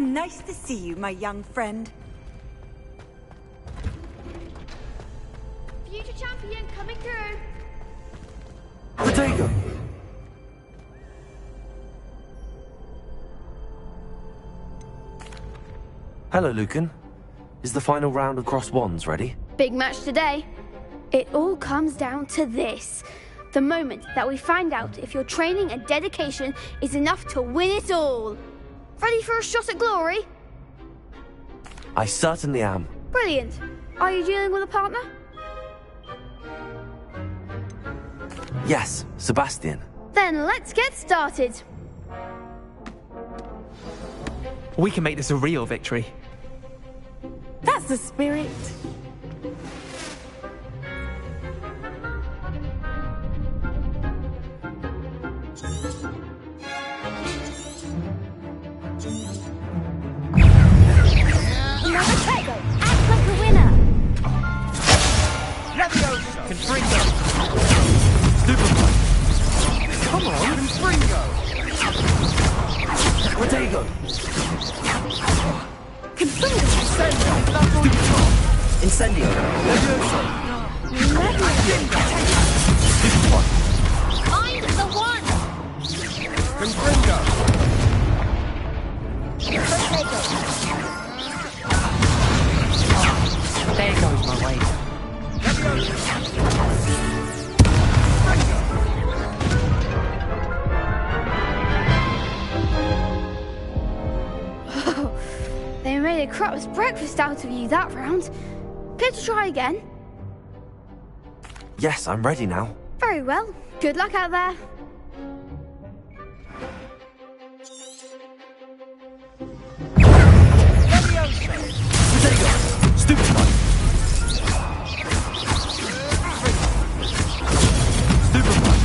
nice to see you, my young friend. Future champion coming through. Protego! Hello, Lucan. Is the final round of Cross Wands ready? Big match today. It all comes down to this. The moment that we find out if your training and dedication is enough to win it all. Ready for a shot at glory? I certainly am. Brilliant. Are you dealing with a partner? Yes, Sebastian. Then let's get started. We can make this a real victory. That's the spirit. Protego, act like a winner. Leviosa! Confringo! Superfly! Come on! Confringo! Protego! Confringo! Incendio! Leviosa! Superfly! I'm the one. Confringo! Protego. There goes my way. They made a crap's breakfast out of you that round. Care to try again? Yes, I'm ready now. Very well. Good luck out there. Protego! Superfly! Superfly!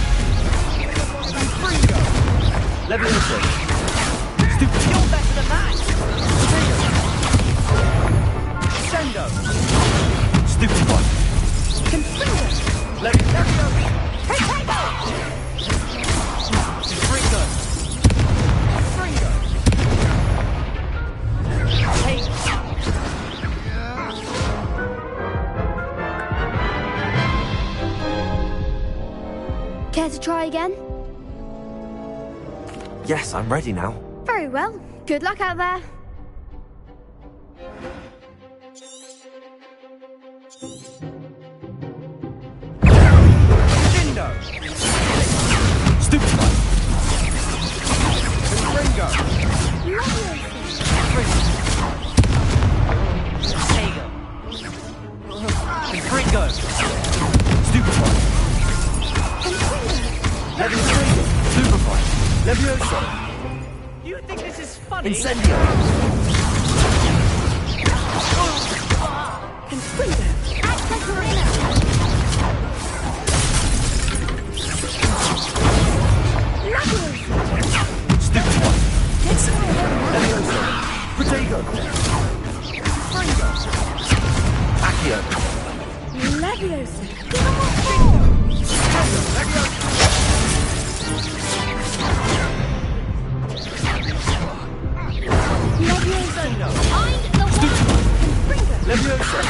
Leviosa! Superfly! You're better than that! Sendo! Superfly! Confringo! Leviosa! Protego! Confringo! Confringo! Hey! Care to try again? Yes, I'm ready now. Very well. Good luck out there. Sendo! Superfly! Confringo! Tego! Confringo! Superfly! Leviosa! Superfly! Leviosa! You think this is funny? Incendio! Confringo! Act like a winner. Superfly! Leviosa! Protego! Confringo! Accio! Leviosa! Sendo! I'm the one. Leviosa!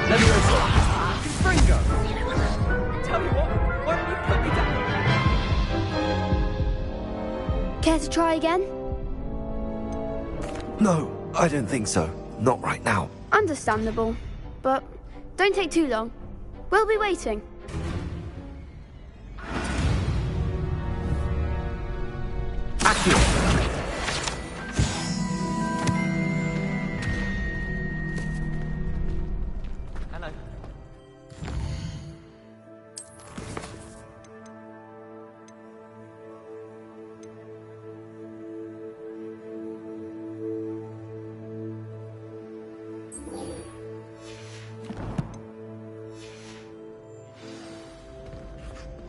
Leviosa! Confringo! Tell you what, why don't you put me down? Care to try again? No, I don't think so. Not right now. Understandable. But don't take too long. We'll be waiting. Accio! Hello.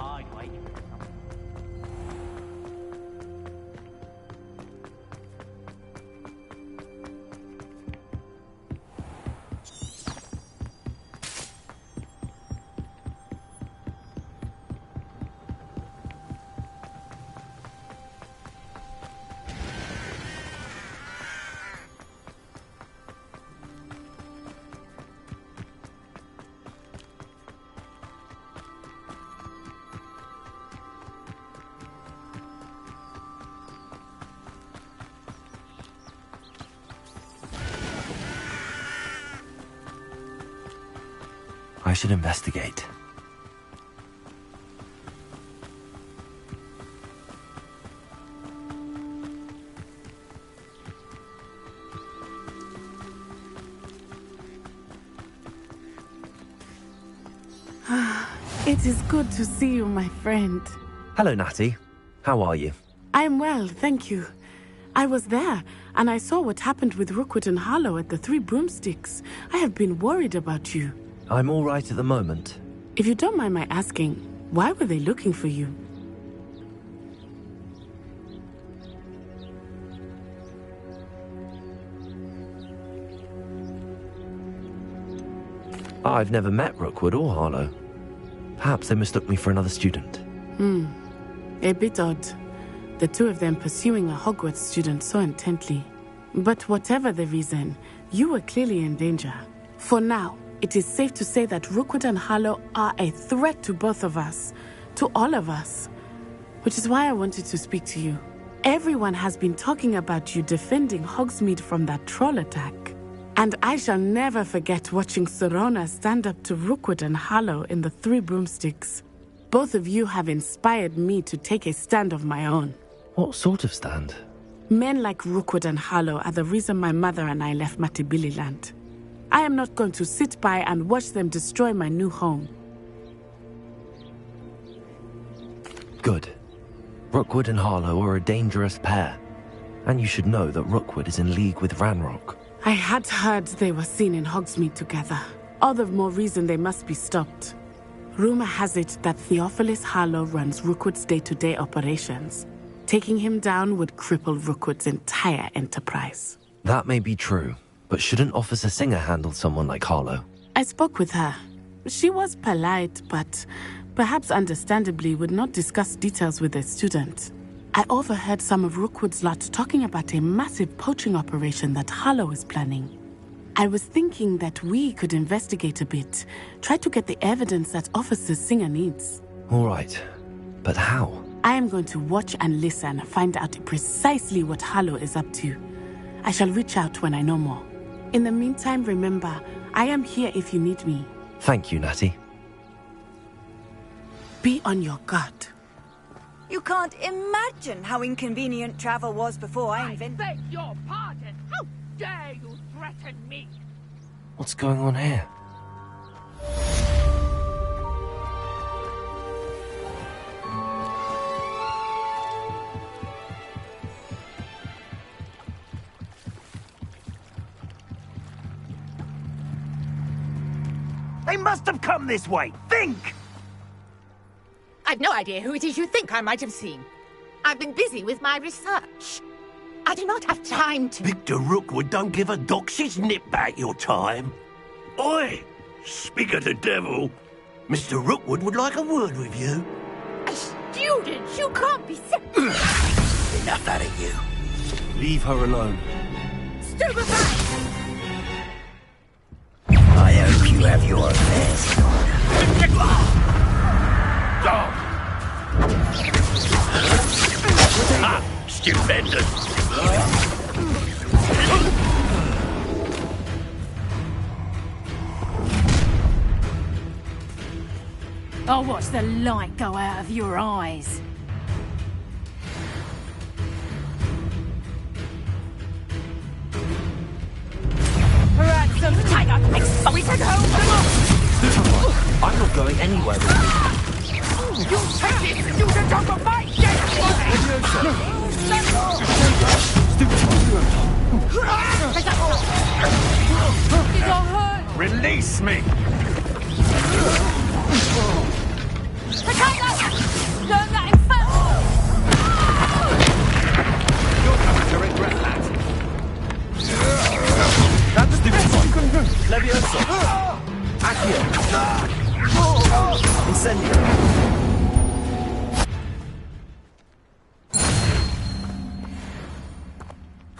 I'd wait. I should investigate. It is good to see you, my friend. Hello, Natty. How are you? I'm well, thank you. I was there, and I saw what happened with Rookwood and Harlow at the Three Broomsticks. I have been worried about you. I'm all right at the moment. If you don't mind my asking, why were they looking for you? I've never met Rookwood or Harlow. Perhaps they mistook me for another student. A bit odd. The two of them pursuing a Hogwarts student so intently. But whatever the reason, you were clearly in danger. For now, it is safe to say that Rookwood and Harlow are a threat to both of us, to all of us. Which is why I wanted to speak to you. Everyone has been talking about you defending Hogsmeade from that troll attack. And I shall never forget watching Serona stand up to Rookwood and Harlow in the Three Broomsticks. Both of you have inspired me to take a stand of my own. What sort of stand? Men like Rookwood and Harlow are the reason my mother and I left Matibili land. I am not going to sit by and watch them destroy my new home. Good. Rookwood and Harlow are a dangerous pair. And you should know that Rookwood is in league with Ranrock. I had heard they were seen in Hogsmeade together. All the more reason they must be stopped. Rumor has it that Theophilus Harlow runs Rookwood's day-to-day operations. Taking him down would cripple Rookwood's entire enterprise. That may be true, but shouldn't Officer Singer handle someone like Harlow? I spoke with her. She was polite, but perhaps understandably would not discuss details with a student. I overheard some of Rookwood's lot talking about a massive poaching operation that Harlow is planning. I was thinking that we could investigate a bit, try to get the evidence that Officer Singer needs. All right, but how? I am going to watch and listen, find out precisely what Harlow is up to. I shall reach out when I know more. In the meantime, remember, I am here if you need me. Thank you, Natty. Be on your guard. You can't imagine how inconvenient travel was before I I invented... beg your pardon. How dare you threaten me? What's going on here? They must have come this way. Think! I've no idea who it is you think I might have seen. I've been busy with my research. I do not have time to... Victor Rookwood don't give a doxy's nip back your time. Oi! Speak of the devil. Mr. Rookwood would like a word with you. A student? You can't be sick. Enough out of you. Leave her alone. Stupefy! I hope you have your affairs in order. Stupendous! I'll watch the light go out of your eyes. Ransom tiger! Excited home! I'm not going anywhere with you. You take it! You can talk of my Release me! Learn that in You're going to regret that. That's stupid. Levioso. Accio. Incendio.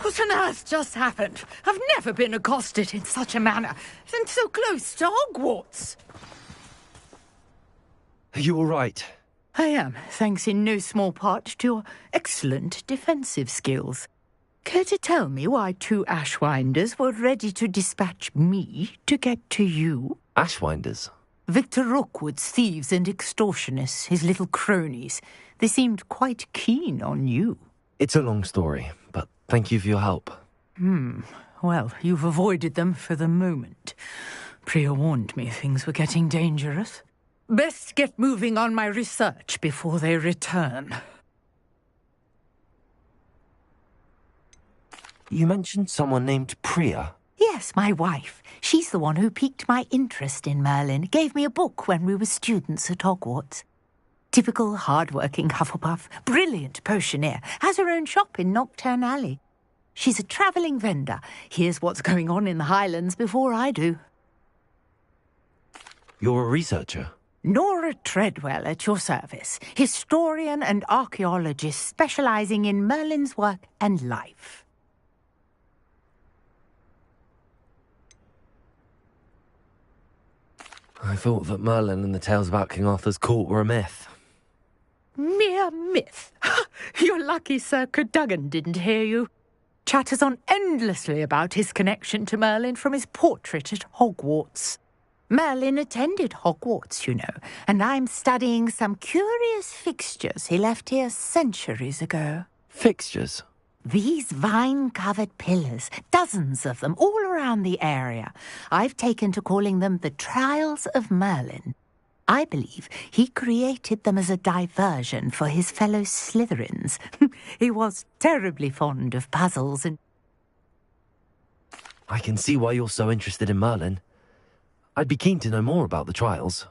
What on earth just happened? I've never been accosted in such a manner, and so close to Hogwarts. Are you all right? I am, thanks in no small part to your excellent defensive skills. Care to tell me why two Ashwinders were ready to dispatch me to get to you? Ashwinders? Victor Rookwood's thieves and extortionists, his little cronies. They seemed quite keen on you. It's a long story, but thank you for your help. Well, you've avoided them for the moment. Priya warned me things were getting dangerous. Best get moving on my research before they return. You mentioned someone named Priya. Yes, my wife. She's the one who piqued my interest in Merlin. Gave me a book when we were students at Hogwarts. Typical hard-working Hufflepuff. Brilliant potioneer. Has her own shop in Knockturn Alley. She's a travelling vendor. Hears what's going on in the Highlands before I do. You're a researcher? Nora Treadwell at your service. Historian and archaeologist specialising in Merlin's work and life. I thought that Merlin and the tales about King Arthur's court were a myth. Mere myth. You're lucky Sir Cadogan didn't hear you. Chatters on endlessly about his connection to Merlin from his portrait at Hogwarts. Merlin attended Hogwarts, you know, and I'm studying some curious fixtures he left here centuries ago. Fixtures? These vine-covered pillars, dozens of them, all around the area. I've taken to calling them the Trials of Merlin. I believe he created them as a diversion for his fellow Slytherins. He was terribly fond of puzzles and... I can see why you're so interested in Merlin. I'd be keen to know more about the trials.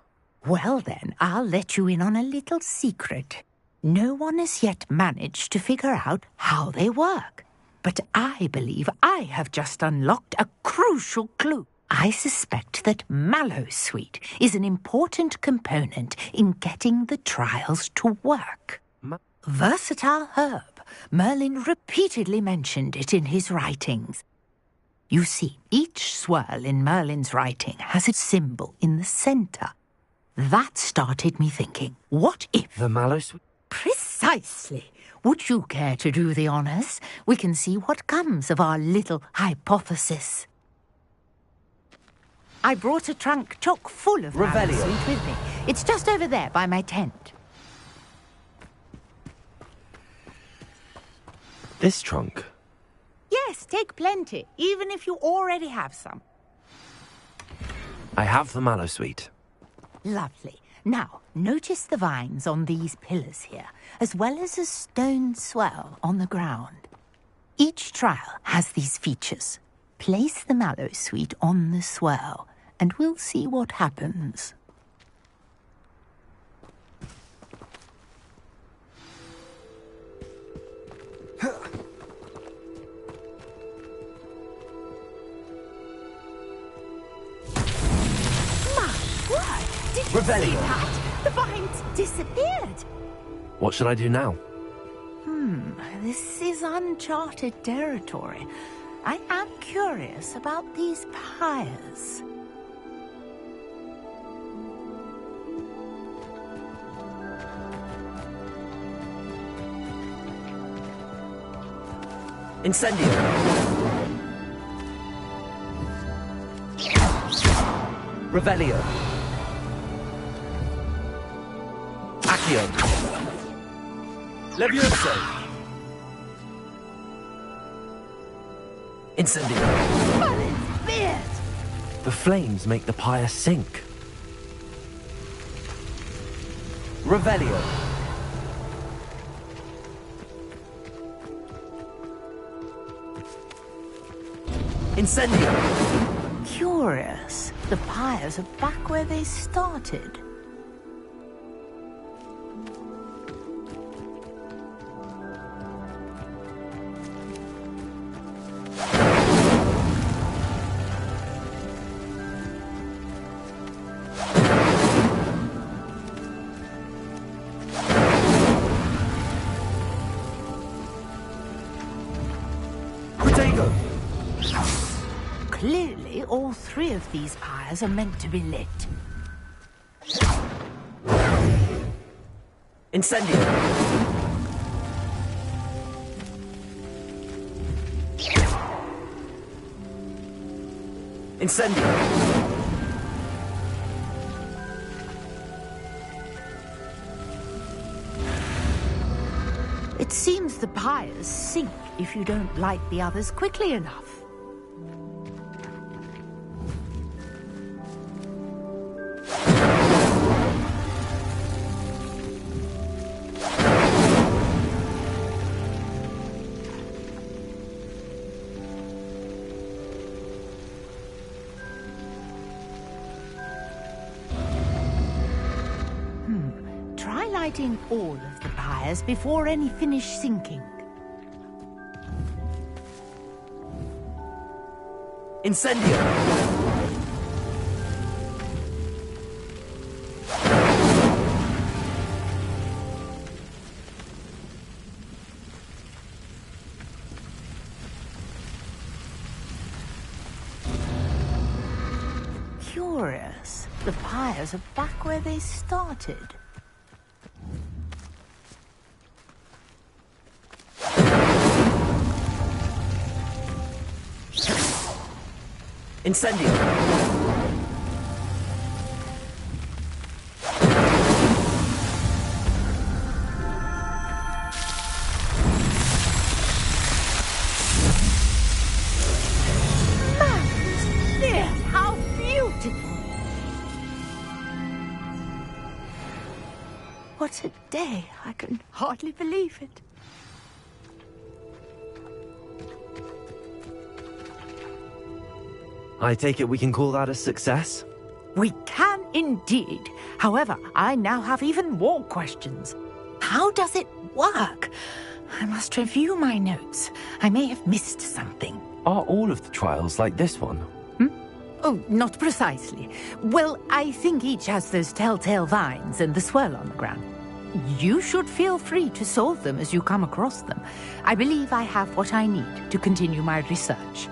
Well then, I'll let you in on a little secret. No one has yet managed to figure out how they work. But I believe I have just unlocked a crucial clue. I suspect that Mallowsweet is an important component in getting the trials to work. Versatile herb. Merlin repeatedly mentioned it in his writings. You see, each swirl in Merlin's writing has a symbol in the centre. That started me thinking, what if... The Mallowsweet? Precisely. Would you care to do the honours? We can see what comes of our little hypothesis. I brought a trunk chock full of Mallowsweet with me. It's just over there by my tent. This trunk? Yes, take plenty, even if you already have some. I have the Mallowsweet. Lovely. Now, notice the vines on these pillars here, as well as a stone swell on the ground. Each trial has these features. Place the Mallowsweet on the swell, and we'll see what happens. Revelio. That? The vines disappeared. What should I do now? This is uncharted territory. I am curious about these pyres. Incendio. Revelio. Accio. Levioso. Incendio. Merlin's beard! The flames make the pyre sink. Revelio. Incendio. Curious. The pyres are back where they started. Clearly, all three of these pyres are meant to be lit. Incendio. Incendio. It seems the pyres sink if you don't light the others quickly enough. Try lighting all of the pyres before any finish sinking. Incendio! Curious. The pyres are back where they started. Incendio! There! How beautiful! What a day! I can hardly believe it. I take it we can call that a success? We can indeed. However, I now have even more questions. How does it work? I must review my notes. I may have missed something. Are all of the trials like this one? Oh, not precisely. Well, I think each has those telltale vines and the swirl on the ground. You should feel free to solve them as you come across them. I believe I have what I need to continue my research.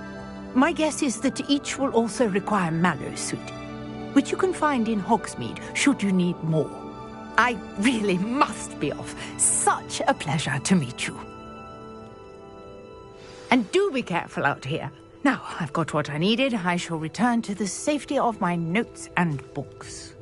My guess is that each will also require mallow sweet, which you can find in Hogsmeade should you need more. I really must be off. Such a pleasure to meet you. And do be careful out here. Now, I've got what I needed. I shall return to the safety of my notes and books.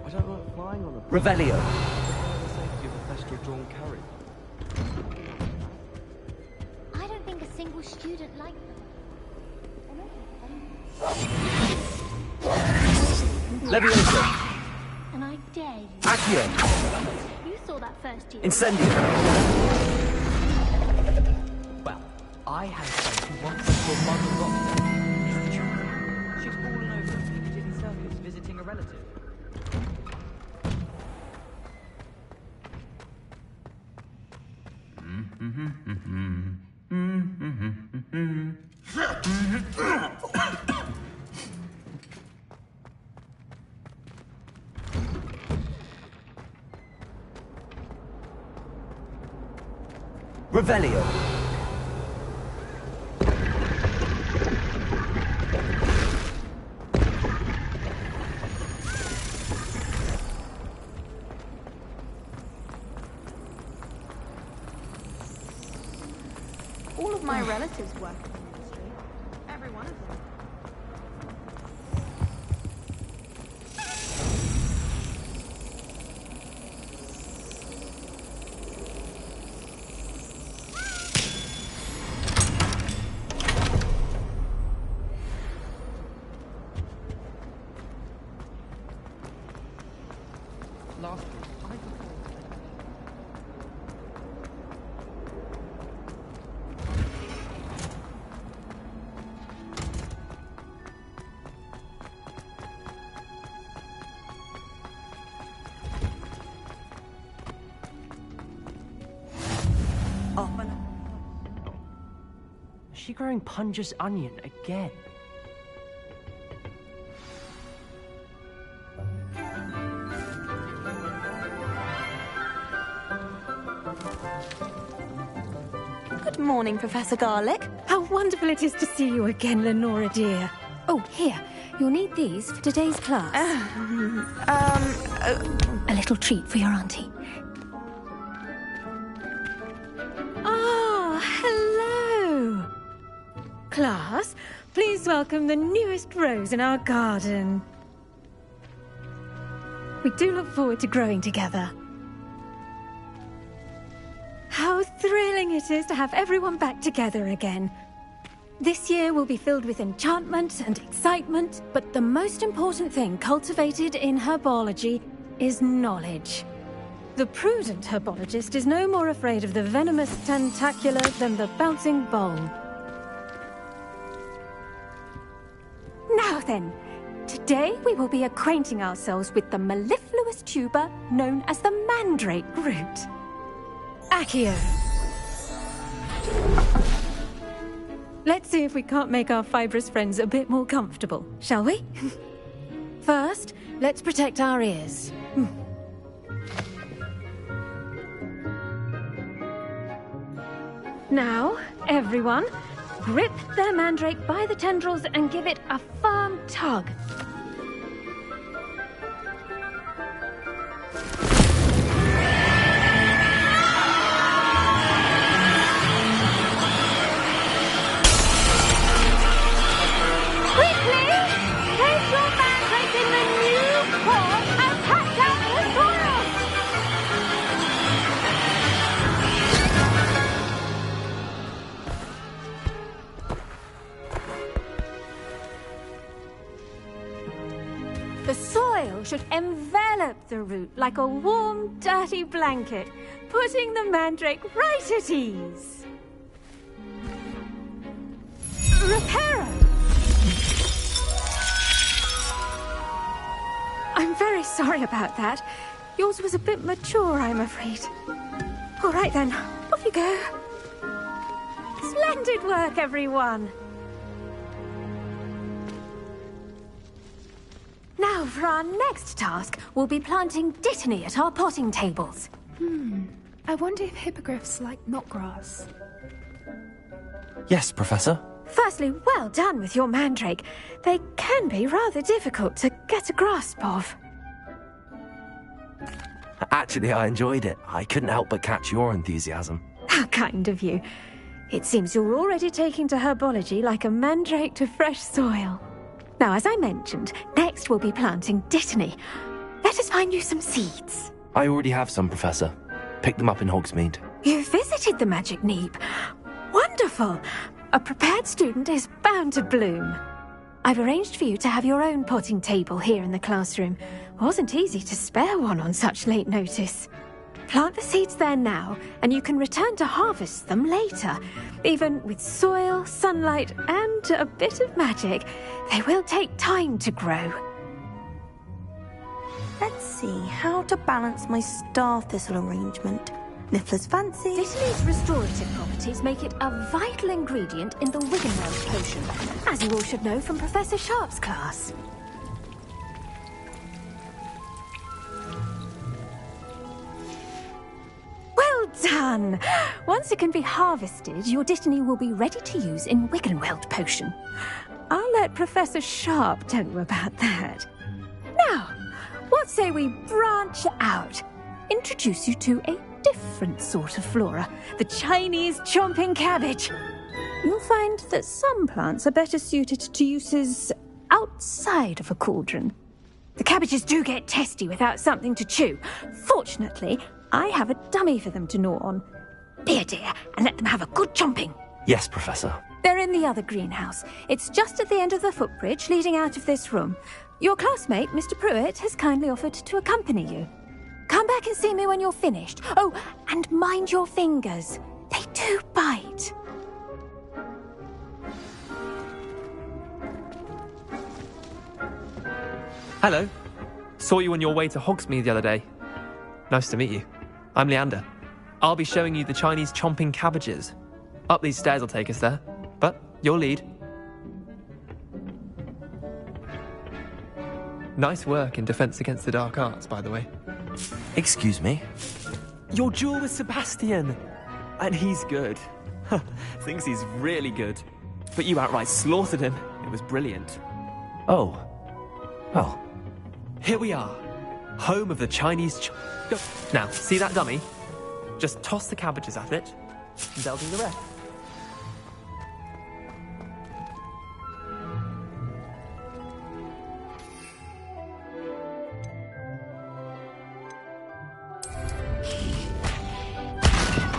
I don't like flying on a Revelio. the safety of a Thestral-drawn carriage. I don't think a single student liked them. Leviosa. And I dare you. Accio. You saw that first year. Incendio. Well, I had a friend who once saw Mother Rock. She's fallen over at Piccadilly Circus visiting a relative. Revelio. All of my relatives work in the industry. Every one of them. Last week, I performed. Is she growing Punja's onion again? Good morning, Professor Garlic. How wonderful it is to see you again, Lenora dear. Oh, here. You'll need these for today's class. A little treat for your auntie. Ah, hello. Class, please welcome the newest rose in our garden. We do look forward to growing together. How thrilling it is to have everyone back together again. This year will be filled with enchantment and excitement, but the most important thing cultivated in herbology is knowledge. The prudent herbologist is no more afraid of the venomous tentacula than the bouncing bulb. Now then, today we will be acquainting ourselves with the mellifluous tuber known as the mandrake root. Accio. Let's see if we can't make our fibrous friends a bit more comfortable, shall we? First, let's protect our ears. Now, everyone, grip their mandrake by the tendrils and give it a firm tug. The soil should envelop the root like a warm, dirty blanket, putting the mandrake right at ease. Reparo! I'm very sorry about that. Yours was a bit mature, I'm afraid. All right then, off you go. Splendid work, everyone! Now, for our next task, we'll be planting dittany at our potting tables. I wonder if hippogriffs like knotgrass. Yes, Professor. Firstly, well done with your mandrake. They can be rather difficult to get a grasp of. Actually, I enjoyed it. I couldn't help but catch your enthusiasm. How kind of you. It seems you're already taking to herbology like a mandrake to fresh soil. Now, as I mentioned, next we'll be planting dittany. Let us find you some seeds. I already have some, Professor. Picked them up in Hogsmeade. You visited the Magic Neep. Wonderful! A prepared student is bound to bloom. I've arranged for you to have your own potting table here in the classroom. Wasn't easy to spare one on such late notice. Plant the seeds there now, and you can return to harvest them later. Even with soil, sunlight, and a bit of magic, they will take time to grow. Let's see how to balance my star thistle arrangement. Niffler's fancy. Dittany's restorative properties make it a vital ingredient in the Wiggenweld potion, as you all should know from Professor Sharp's class. Well done! Once it can be harvested, your dittany will be ready to use in Wiggenweld potion. I'll let Professor Sharp tell you about that. Now, what say we branch out? Introduce you to a different sort of flora, the Chinese chomping cabbage. You'll find that some plants are better suited to uses outside of a cauldron. The cabbages do get testy without something to chew. Fortunately, I have a dummy for them to gnaw on. Be a dear and let them have a good chomping. Yes, Professor. They're in the other greenhouse. It's just at the end of the footbridge leading out of this room. Your classmate, Mr. Pruitt, has kindly offered to accompany you. Come back and see me when you're finished. Oh, and mind your fingers. They do bite. Hello. Saw you on your way to Hogsmeade the other day. Nice to meet you. I'm Leander. I'll be showing you the Chinese chomping cabbages. Up these stairs will take us there, but your lead. Nice work in Defense Against the Dark Arts, by the way. Excuse me? Your duel with Sebastian! And he's good. Thinks he's really good. But you outright slaughtered him. It was brilliant. Oh. Well. Here we are. Home of the Chinese Now, see that dummy? Just toss the cabbages at it, and they'll do the rest.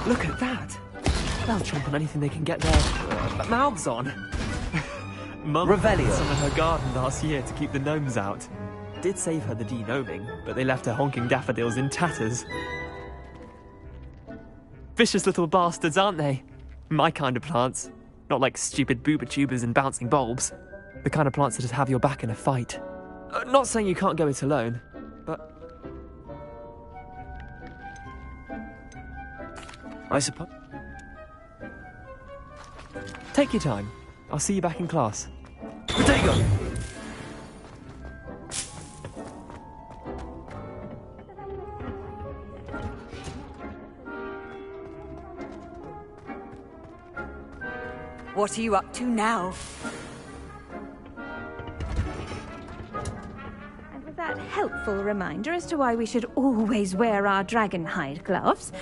Look at that! They'll chomp on anything they can get their mouths on. Mum Revelio. some in her garden last year to keep the gnomes out. Did save her the de-gnoming, but they left her honking daffodils in tatters. Vicious little bastards, aren't they? My kind of plants. Not like stupid booba tubers and bouncing bulbs. The kind of plants that just have your back in a fight. Not saying you can't go it alone, but... I suppose... Take your time. I'll see you back in class. Potato! What are you up to now? And with that helpful reminder as to why we should always wear our dragon hide gloves,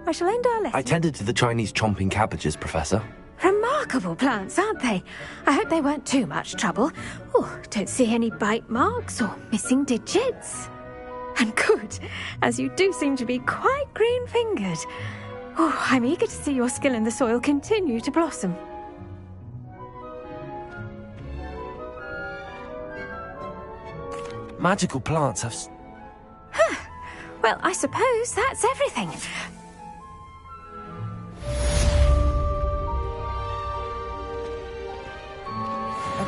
I shall end our lesson. I tended to the Chinese chomping cabbages, Professor. Remarkable plants, aren't they? I hope they weren't too much trouble. Oh, don't see any bite marks or missing digits. And good, as you do seem to be quite green-fingered. Oh, I'm eager to see your skill in the soil continue to blossom. Magical plants have... Well, I suppose that's everything.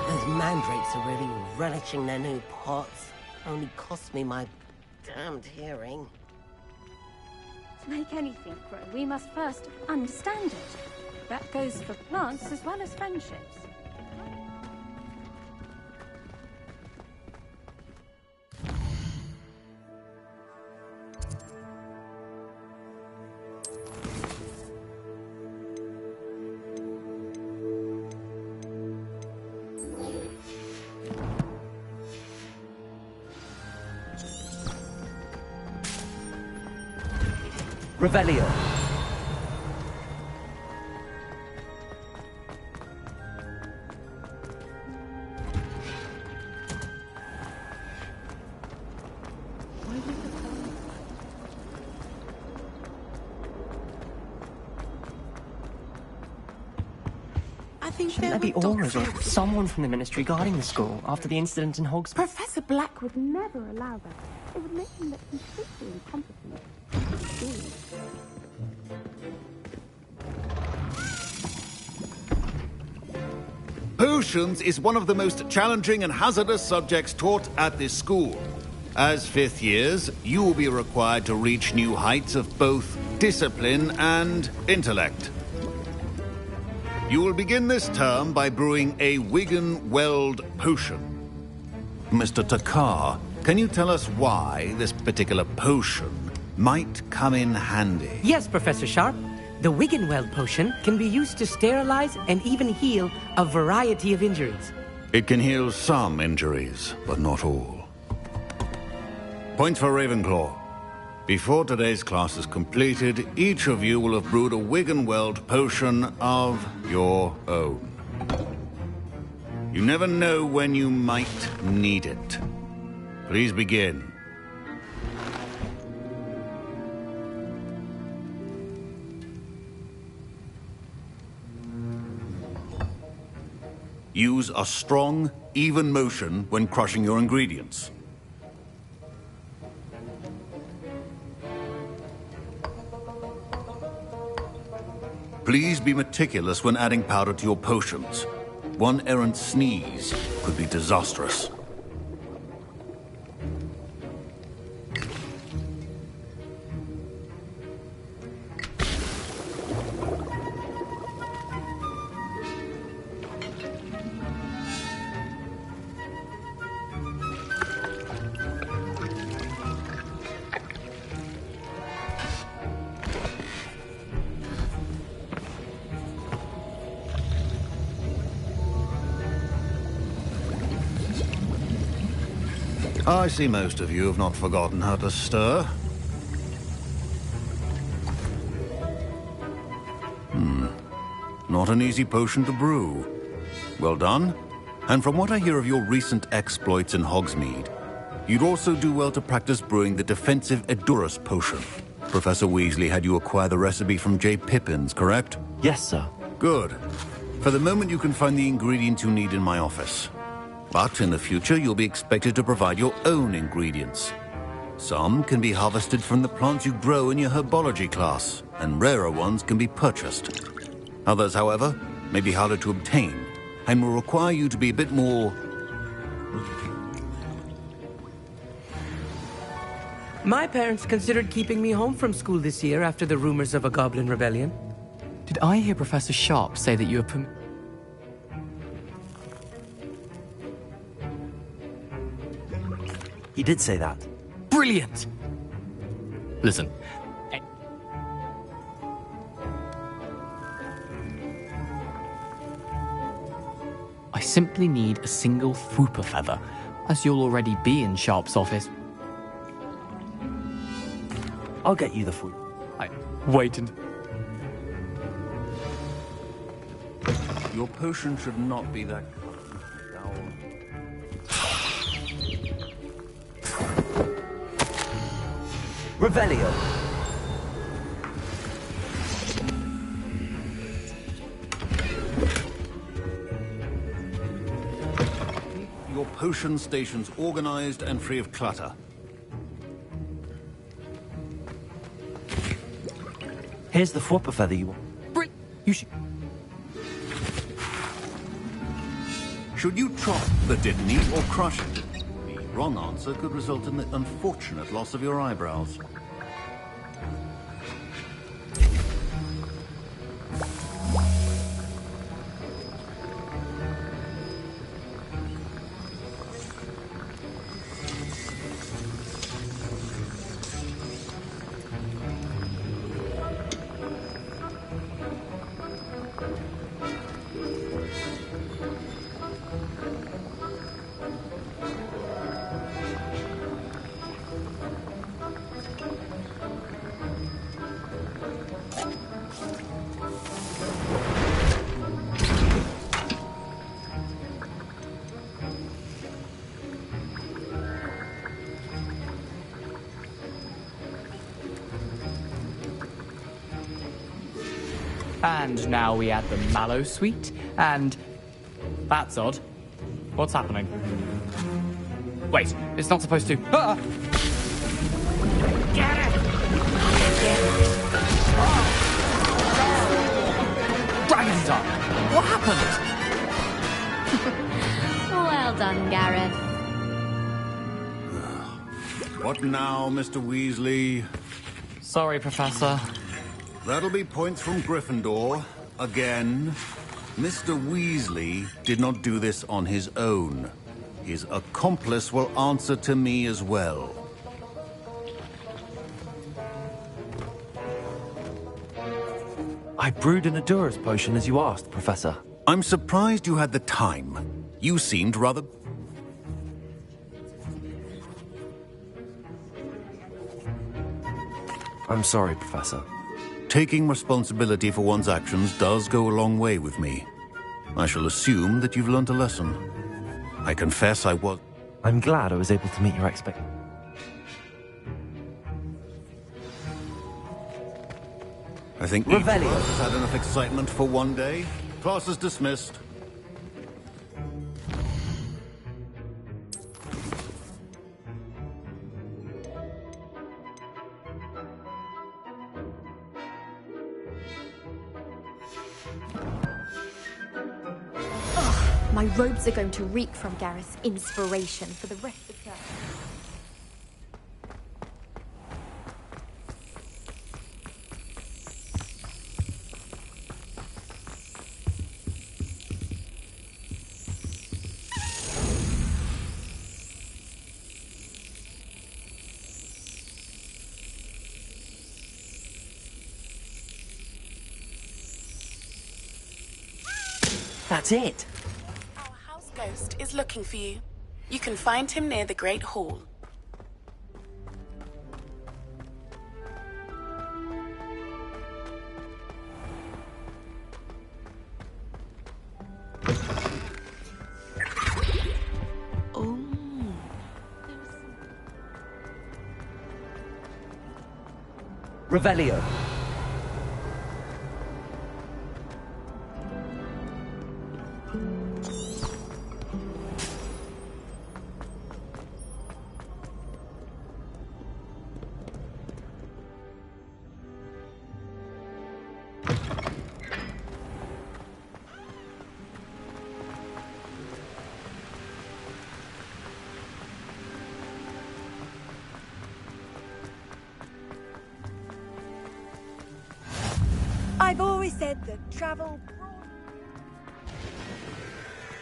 Those mandrakes are really relishing their new pots. Only cost me my damned hearing. To make anything grow, we must first understand it. That goes for plants as well as friendships. Revelio. I think Shouldn't there be auras or someone from the Ministry guarding the school after the incident in Hogsmeade? Professor Black would never allow that. It would make him look completely incompetent. Potions is one of the most challenging and hazardous subjects taught at this school. As fifth years, you will be required to reach new heights of both discipline and intellect. You will begin this term by brewing a Wigan-Weld potion. Mr. Takar, can you tell us why this particular potion might come in handy? Yes, Professor Sharp. The Wigan-Weld potion can be used to sterilize and even heal a variety of injuries. It can heal some injuries, but not all. Points for Ravenclaw. Before today's class is completed, each of you will have brewed a Wiggenweld potion of your own. You never know when you might need it. Please begin. Use a strong, even motion when crushing your ingredients. Please be meticulous when adding powder to your potions. One errant sneeze could be disastrous. I see most of you have not forgotten how to stir. Not an easy potion to brew. Well done. And from what I hear of your recent exploits in Hogsmeade, you'd also do well to practice brewing the defensive Edurus potion. Professor Weasley had you acquire the recipe from J. Pippins, correct? Yes, sir. Good. For the moment, you can find the ingredients you need in my office. But in the future, you'll be expected to provide your own ingredients. Some can be harvested from the plants you grow in your herbology class, and rarer ones can be purchased. Others, however, may be harder to obtain, and will require you to be a bit more... My parents considered keeping me home from school this year after the rumors of a goblin rebellion. Did I hear Professor Sharp say that you were He did say that. Brilliant! Listen. I simply need a single Fooper feather, as you'll already be in Sharp's office. I'll get you the food. Wait and... Your potion should not be that... Revelio. Your potion stations organized and free of clutter. Here's the Fwopper feather you want. You should... Should you chop the Dittany or crush it? The wrong answer could result in the unfortunate loss of your eyebrows. And now we add the mallow sweet, and... That's odd. What's happening? Wait, it's not supposed to... Ah! Get it! Dragon's Tongue! What happened? Well done, Gareth. What now, Mr. Weasley? Sorry, Professor. That'll be points from Gryffindor. Again. Mr. Weasley did not do this on his own. His accomplice will answer to me as well. I brewed an Edurus potion as you asked, Professor. I'm surprised you had the time. You seemed rather... I'm sorry, Professor. Taking responsibility for one's actions does go a long way with me. I shall assume that you've learned a lesson. I confess I was... I'm glad I was able to meet your expectations. I think each of us has had enough excitement for one day. Class is dismissed. My robes are going to reek from Gareth's inspiration for the rest of the term. That's it. House Ghost is looking for you. You can find him near the Great Hall. Revelio. I've always said that travel...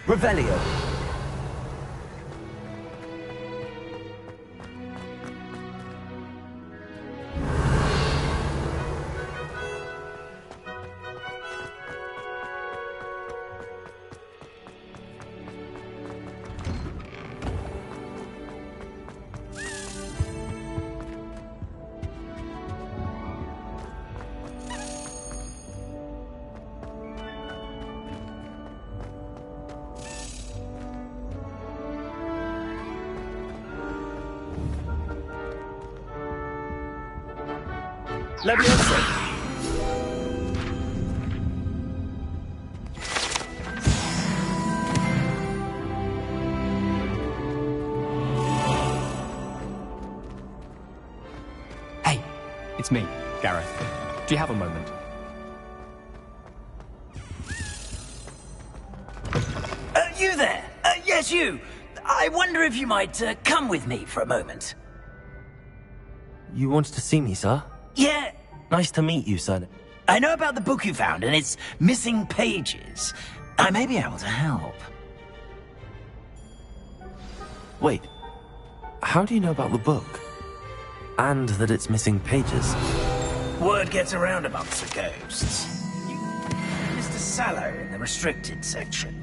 Revelio. Leviosa. Hey, it's me, Gareth. Do you have a moment? You there? Yes, you. I wonder if you might come with me for a moment. You wanted to see me, sir? Yeah. Nice to meet you, sir. I know about the book you found and its missing pages. I may be able to help. Wait. How do you know about the book? And that it's missing pages? Word gets around amongst the ghosts. Mr. Sallow in the restricted section.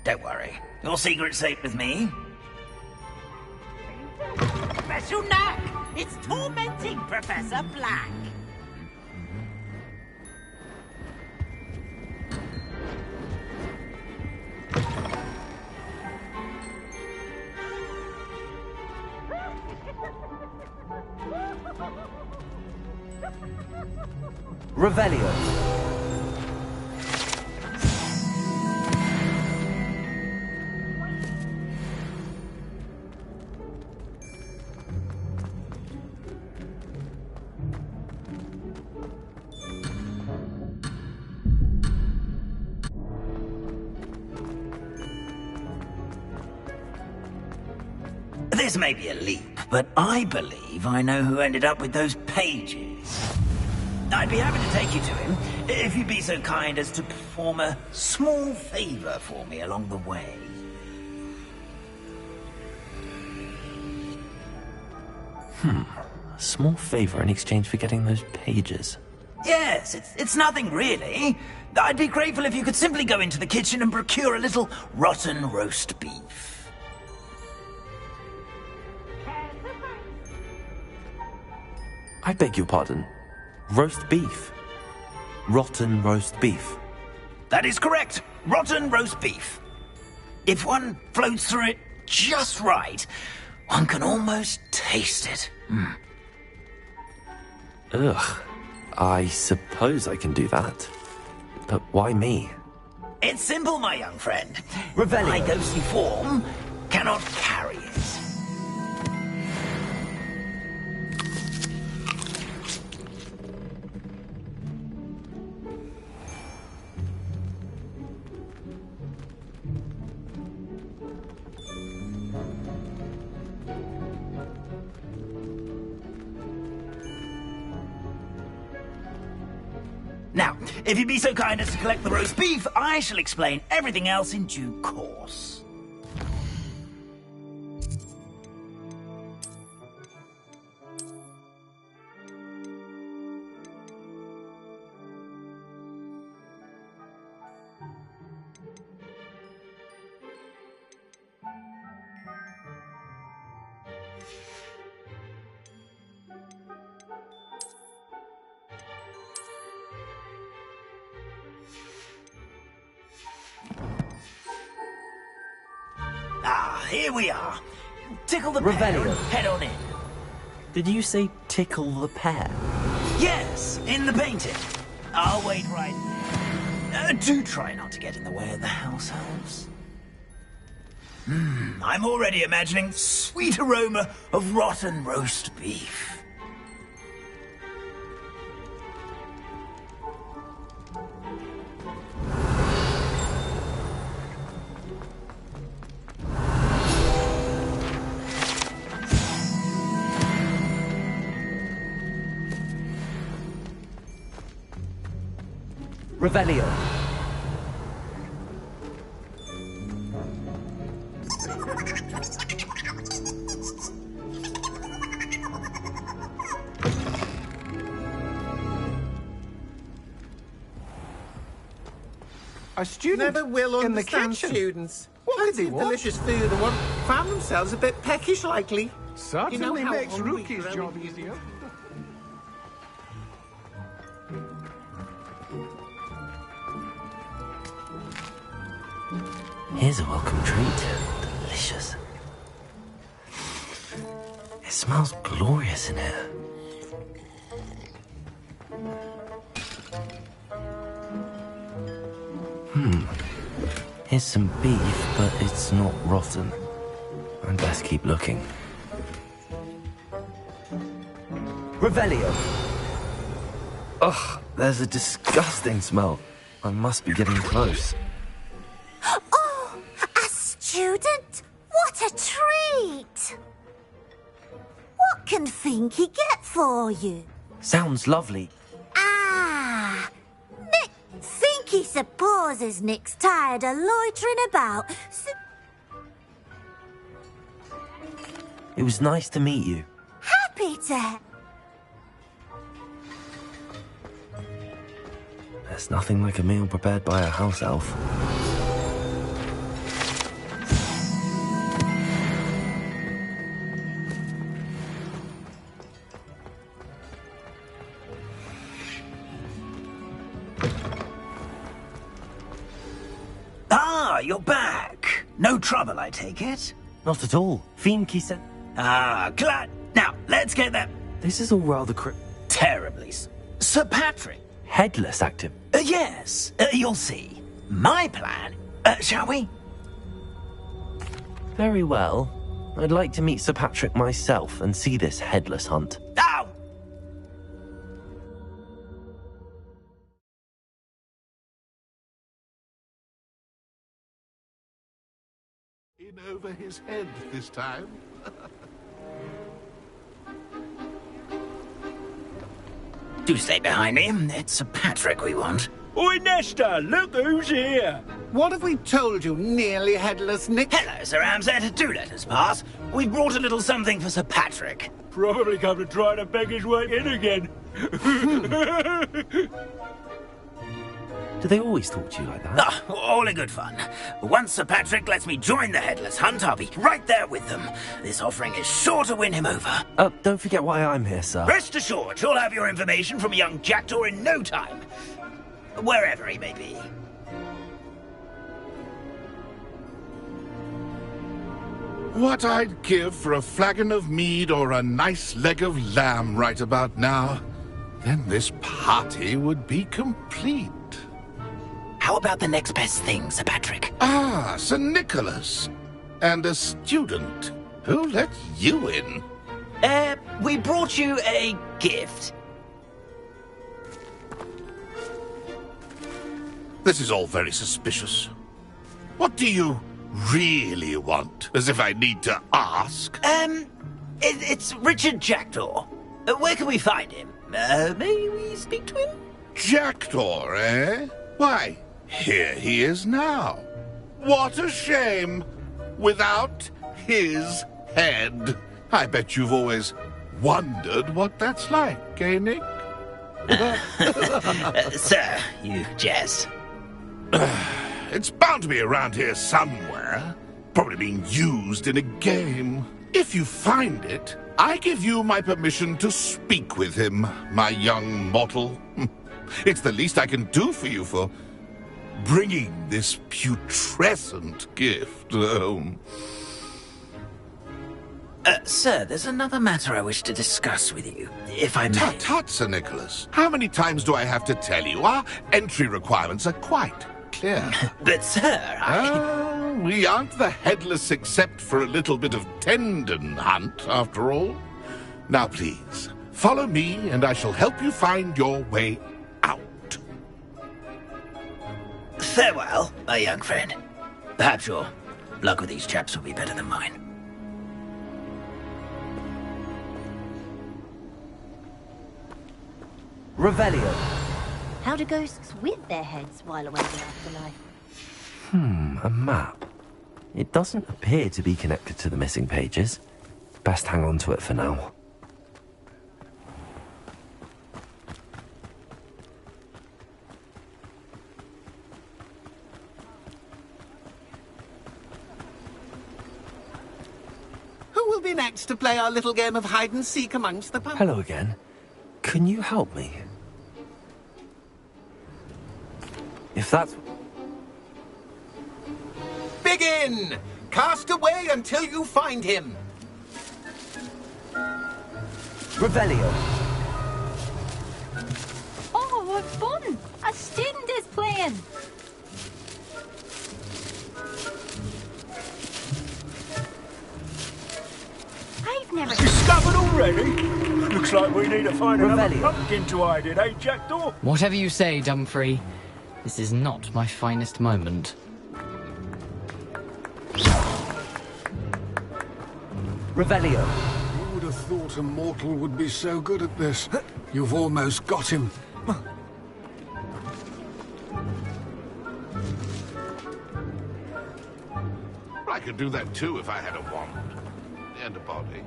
Don't worry. Your secret's safe with me. Special knack! It's tormenting Professor Black! Revelio. This may be a leap, but I believe I know who ended up with those pages. I'd be happy to take you to him, if you'd be so kind as to perform a small favor for me along the way. A small favor in exchange for getting those pages. Yes, it's nothing really. I'd be grateful if you could simply go into the kitchen and procure a little rotten roast beef. I beg your pardon. Roast beef. Rotten roast beef. That is correct. Rotten roast beef. If one floats through it just right, one can almost taste it. Ugh. I suppose I can do that. But why me? It's simple, my young friend. My ghostly form cannot carry it. Now, if you'd be so kind as to collect the roast beef, I shall explain everything else in due course. Ah, here we are. Tickle the pear and head on in. Did you say tickle the pear? Yes, in the painting. I'll wait right there. Do try not to get in the way of the house elves. I'm already imagining sweet aroma of rotten roast beef. Revelio. A student never will in the understand kitchen. students. What could Plenty they of want? delicious food and found themselves a bit peckish likely. Certainly how makes hungry Rookie's growing job is. easier. Here's a welcome treat. Delicious. It smells glorious in here. Here's some beef, but it's not rotten. I'd best keep looking. Revelio. Ugh, there's a disgusting smell. I must be getting close. Oh, a student? What a treat! What can Finky get for you? Sounds lovely. Ah, Nick. Finky supposes Nick's tired of loitering about. So It was nice to meet you. happy to. There's nothing like a meal prepared by a house elf. Ah, you're back. No trouble, I take it? Not at all. Fienke said... Ah, glad. Now, let's get that This is all rather terribly. Sir Patrick. headless active. Yes, you'll see. My plan. Shall we? Very well. I'd like to meet Sir Patrick myself and see this headless hunt. Ow! In over his head this time. Do stay behind me. It's Sir Patrick we want. Oi, Nesta, look who's here. What have we told you, nearly headless Nick? Hello, Sir Ramsed. Do let us pass. We brought a little something for Sir Patrick. Probably come to try to beg his way in again. Do they always talk to you like that? Ah, all in good fun. Once Sir Patrick lets me join the Headless Hunt, I'll be right there with them. This offering is sure to win him over. Don't forget why I'm here, sir. Rest assured, you'll have your information from a young jackdaw in no time. Wherever he may be. What I'd give for a flagon of mead or a nice leg of lamb right about now. Then this party would be complete. How about the next best thing, Sir Patrick? Ah, Sir Nicholas. And a student. Who let you in? We brought you a gift. This is all very suspicious. What do you really want? As if I need to ask. It's Richard Jackdaw. Where can we find him? May we speak to him? Jackdaw, eh? Why, here he is now. What a shame. Without his head. I bet you've always wondered what that's like, eh, Nick? Sir, you jest. It's bound to be around here somewhere. Probably being used in a game. If you find it, I give you my permission to speak with him, my young mortal. It's the least I can do for you for bringing this putrescent gift home. Sir, there's another matter I wish to discuss with you, if I may. Tut, Sir Nicholas. How many times do I have to tell you? Our entry requirements are quite clear. But, sir, we aren't the Headless except for a little bit of tendon hunt, after all. Now, please, follow me, and I shall help you find your way out. Farewell, my young friend. Perhaps your luck with these chaps will be better than mine. Revelio. How do ghosts with their heads while away in the afterlife? A map. It doesn't appear to be connected to the missing pages. Best hang on to it for now. Who will be next to play our little game of hide-and-seek amongst the... Hello again. Can you help me? If that's... Begin! Cast away until you find him! Revelio. Oh, what fun! A student is playing! I've never... Discovered already? Looks like we need to find another pumpkin to hide in, eh, Jackdaw? Whatever you say, Dumfrey. This is not my finest moment. Revelio. Who would have thought a mortal would be so good at this? You've almost got him. I could do that too if I had a wand. And a body.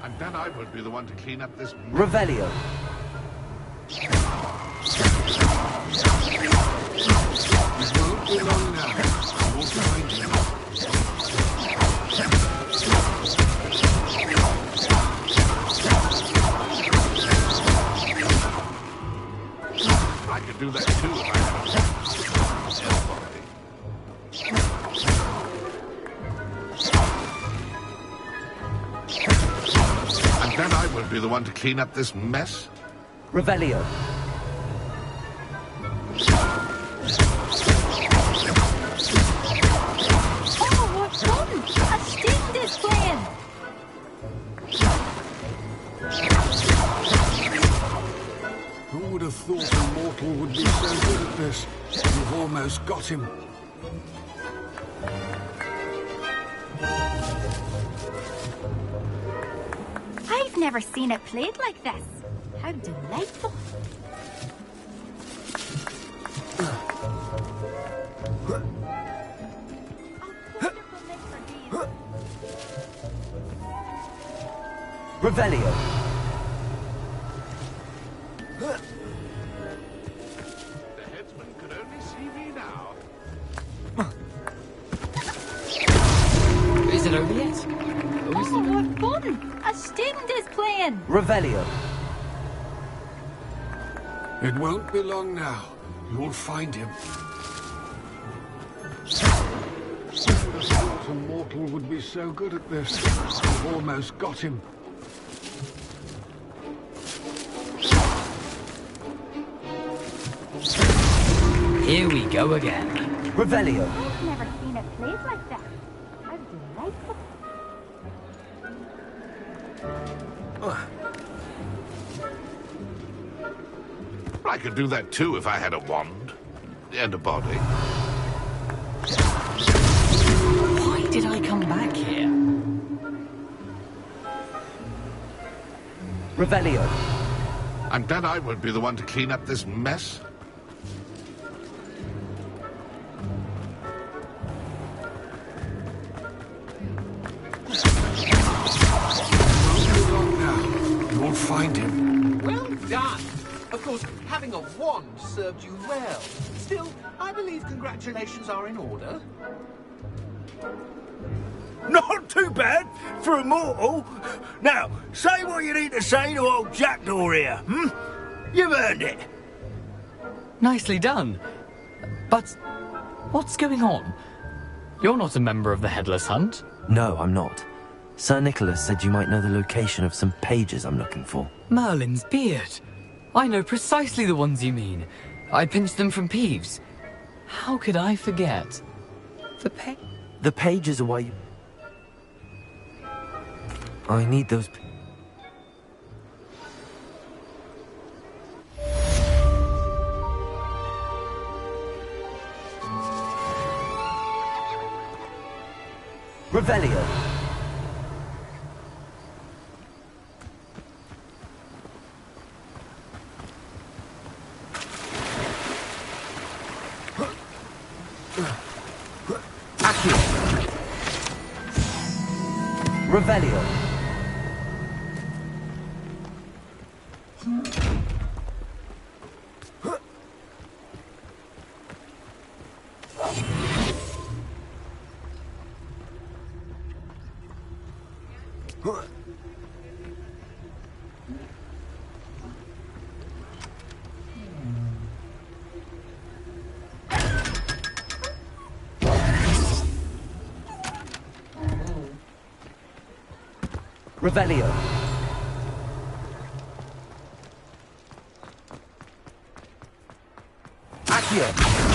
And then I won't be the one to clean up this... Revelio. It won't be long now. I won't find you. I could do that too if I had a body. And then I won't be the one to clean up this mess. Revelio. Oh, what fun! A student is playing! Who would have thought a mortal would be so good at this? You've almost got him. I've never never seen it played like this. How delightful. Revelio. The headsman could only see me now. Is it over yet? Oh, what fun! A student is playing! Revelio. It won't be long now. You'll find him. Who would have thought a mortal would be so good at this? I've almost got him. Here we go again. Revelio. I've never seen it played like that. How delightful. I could do that too if I had a wand. And a body. Why did I come back here? Revelio. I'm glad I won't be the one to clean up this mess. You'll find him. Well done. Of course, having a wand served you well. Still, I believe congratulations are in order. Not too bad for a mortal. Now, say what you need to say to old Jackdaw here, hmm? You've earned it. Nicely done. But what's going on? You're not a member of the Headless Hunt. No, I'm not. Sir Nicholas said you might know the location of some pages I'm looking for. Merlin's beard. I know precisely the ones you mean. I pinched them from Peeves. How could I forget? The pages are why you... I need those... Revelio. Revelio. Revelio. Accio.